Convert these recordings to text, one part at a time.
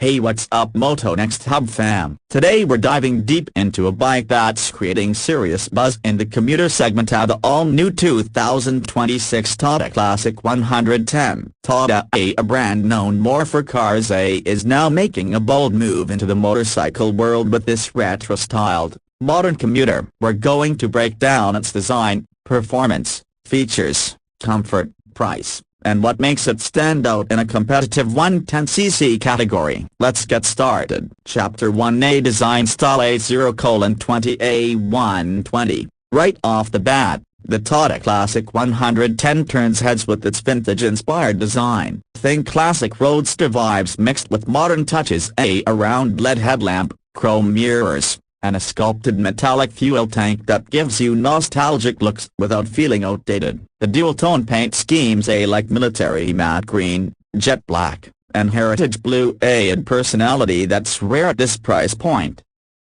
Hey, what's up Moto Next Hub fam? Today we're diving deep into a bike that's creating serious buzz in the commuter segment. The all-new 2026 Tata Classic 110. Tata, a brand known more for cars, is now making a bold move into the motorcycle world with this retro-styled, modern commuter. We're going to break down its design, performance, features, comfort, price, and what makes it stand out in a competitive 110cc category. Let's get started. Chapter 1A Design Style A0:20A120. Right off the bat, the Tata Classic 110 turns heads with its vintage-inspired design. Think classic roadster vibes mixed with modern touches. A round LED headlamp, chrome mirrors, and a sculpted metallic fuel tank that gives you nostalgic looks without feeling outdated. The dual-tone paint schemes like military matte green, jet black, and heritage blue add personality that's rare at this price point.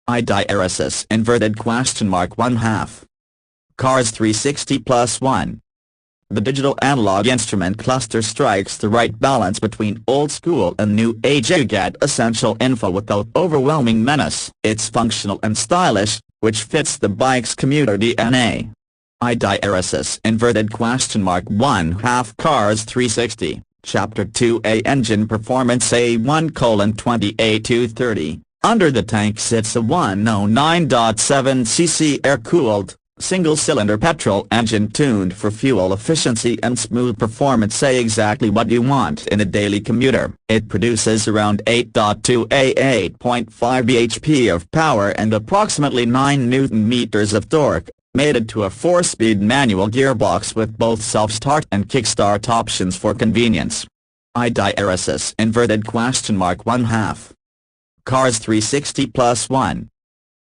IDRSS inverted question mark 1/2. Cars 360 plus 1. The digital analog instrument cluster strikes the right balance between old school and new age. You get essential info without overwhelming menace. It's functional and stylish, which fits the bike's commuter DNA. IDRSS inverted question mark 1/2 Cars 360, Chapter 2A Engine Performance A1:20A230. Under the tank sits a 109.7cc air-cooled, single-cylinder petrol engine tuned for fuel efficiency and smooth performance. Say exactly what you want in a daily commuter. It produces around 8.2 8.5 bhp of power and approximately 9 Nm of torque, mated to a 4-speed manual gearbox with both self-start and kickstart options for convenience. IDRSS inverted question mark 1/2. Cars 360 plus 1.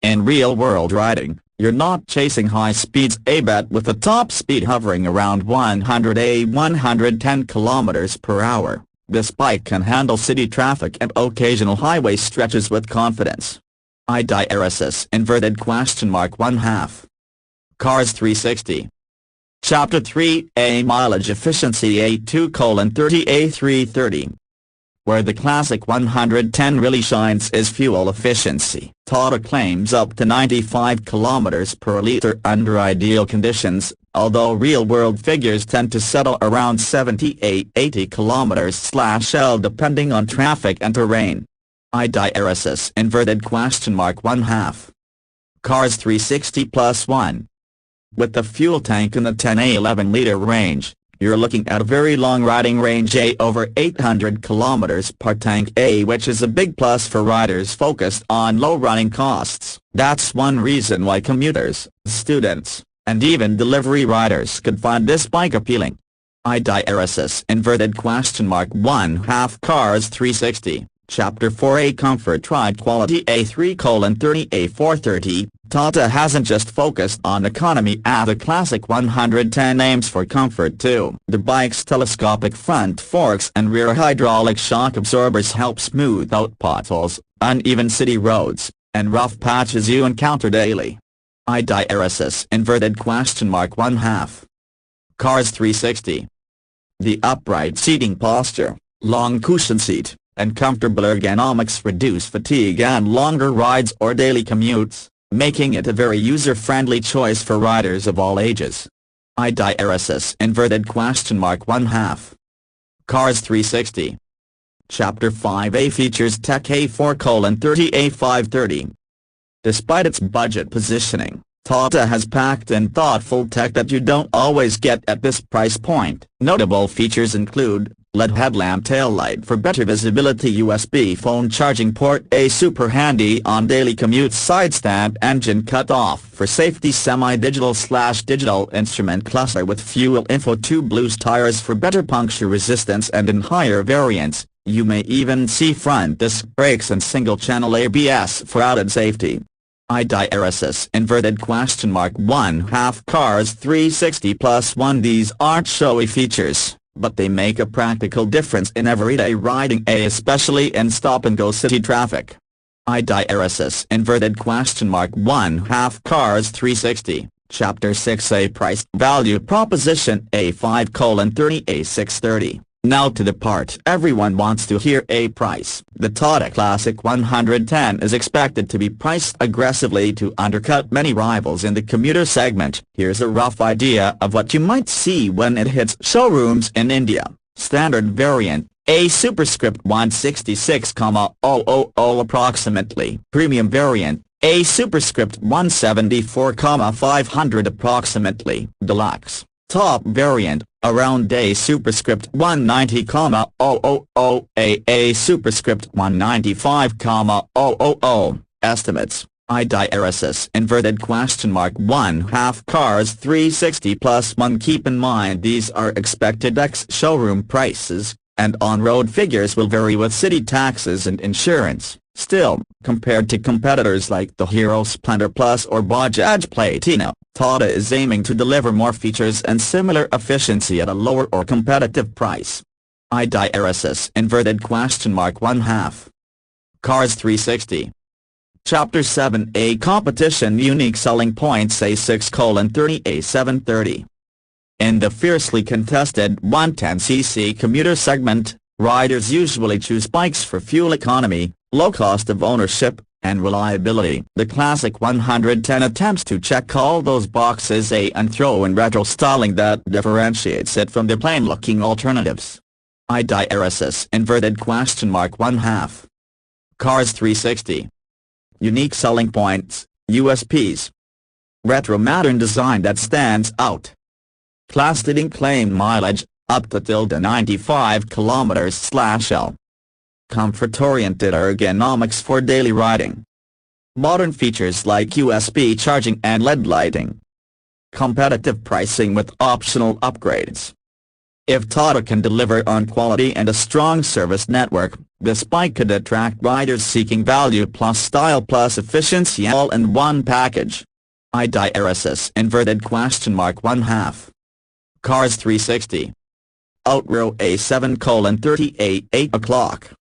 In real-world riding, you're not chasing high speeds but with the top speed hovering around 110 km per hour. This bike can handle city traffic and occasional highway stretches with confidence. IDRSS inverted question mark 1/2. Cars 360. Chapter 3A Mileage Efficiency A2:30A330. Where the Classic 110 really shines is fuel efficiency. Tata claims up to 95 km per liter under ideal conditions, although real-world figures tend to settle around 78-80 km/L depending on traffic and terrain. IDRSS inverted question mark 1/2. Cars 360 plus 1. With the fuel tank in the 10-11-liter range, you're looking at a very long riding range, over 800 km per tank, which is a big plus for riders focused on low running costs. That's one reason why commuters, students, and even delivery riders could find this bike appealing. IDRSS inverted question mark 1/2 Cars 360, Chapter 4A Comfort Ride Quality A3:30A430. Tata hasn't just focused on economy. The Classic 110 aims for comfort too. The bike's telescopic front forks and rear hydraulic shock absorbers help smooth out potholes, uneven city roads, and rough patches you encounter daily. IDRSS inverted question mark 1/2. Cars 360. The upright seating posture, long cushion seat, and comfortable ergonomics reduce fatigue and longer rides or daily commutes, making it a very user-friendly choice for riders of all ages. IDRSS inverted question mark 1/2. Cars 360. Chapter 5A features Tech A4:30A530. Despite its budget positioning, Tata has packed in thoughtful tech that you don't always get at this price point. Notable features include LED headlamp taillight for better visibility, USB phone charging port, a super handy on daily commutes, side stand engine cut-off for safety, semi-digital/digital instrument cluster with fuel info, 2 blues tires for better puncture resistance, and in higher variants, you may even see front disc brakes and single-channel ABS for added safety. IDRSS inverted question mark 1/2 Cars 360 plus 1. These aren't showy features, but they make a practical difference in everyday riding, especially in stop-and-go city traffic. IDRSS inverted question mark 1/2 Cars 360, Chapter 6A Price Value Proposition A5:30A630. Now to the part everyone wants to hear: a price. The Tata Classic 110 is expected to be priced aggressively to undercut many rivals in the commuter segment. Here's a rough idea of what you might see when it hits showrooms in India. Standard variant, A superscript 166,000 approximately. Premium variant, A superscript 174,500 approximately. Deluxe. Top variant, around A superscript 190,000 A superscript 195,000. Estimates. IDRSS inverted question mark 1/2 cars 360 plus 1. Keep in mind these are expected ex-showroom prices, and on-road figures will vary with city taxes and insurance. Still, compared to competitors like the Hero Splendor Plus or Bajaj Platina, Tata is aiming to deliver more features and similar efficiency at a lower or competitive price. IDRSS inverted question mark 1/2 cars 360. Chapter 7A Competition Unique Selling Points A6:30 A730. In the fiercely contested 110cc commuter segment, riders usually choose bikes for fuel economy, low cost of ownership, and reliability. The Classic 110 attempts to check all those boxes and throw in retro styling that differentiates it from the plain-looking alternatives. IDRSS inverted question mark 1/2 cars 360. Unique selling points, USPs. Retro modern design that stands out. Class-leading claim mileage, up to 95 km/L. Comfort-oriented ergonomics for daily riding. Modern features like USB charging and LED lighting. Competitive pricing with optional upgrades. If Tata can deliver on quality and a strong service network, this bike could attract riders seeking value plus style plus efficiency all in one package. IDRSS inverted question mark 1/2 cars 360. Outrow A7:30 8 o'clock.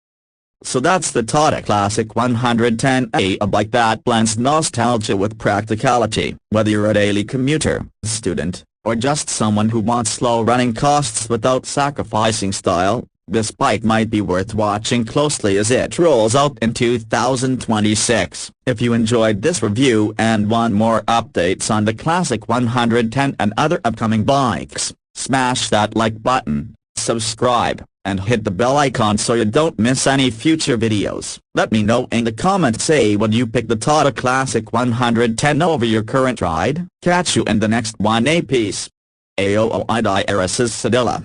So that's the Tata Classic 110A, a bike that blends nostalgia with practicality. Whether you're a daily commuter, student, or just someone who wants slow running costs without sacrificing style, this bike might be worth watching closely as it rolls out in 2026. If you enjoyed this review and want more updates on the Classic 110 and other upcoming bikes, smash that like button, subscribe, and hit the bell icon so you don't miss any future videos. Let me know in the comments, say would you pick the Tata Classic 110 over your current ride? Catch you in the next one. A peace. AOO IDRSS Sedilla.